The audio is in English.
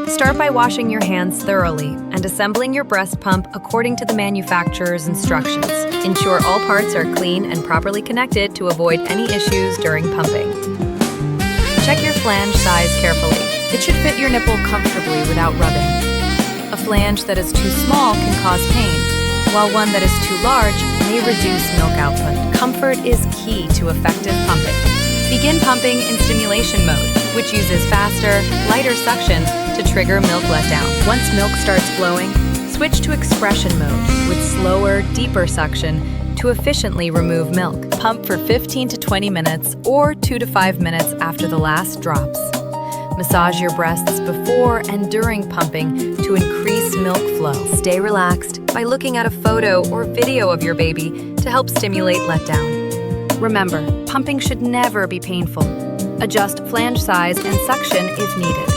Start by washing your hands thoroughly and assembling your breast pump according to the manufacturer's instructions. Ensure all parts are clean and properly connected to avoid any issues during pumping. Check your flange size carefully. It should fit your nipple comfortably without rubbing. A flange that is too small can cause pain, while one that is too large may reduce milk output. Comfort is key to effective pumping. Begin pumping in stimulation mode, which uses faster, lighter suction to trigger milk letdown. Once milk starts flowing, switch to expression mode with slower, deeper suction to efficiently remove milk. Pump for 15 to 20 minutes or 2 to 5 minutes after the last drops. Massage your breasts before and during pumping to increase milk flow. Stay relaxed by looking at a photo or video of your baby to help stimulate letdown. Remember, pumping should never be painful. Adjust flange size and suction if needed.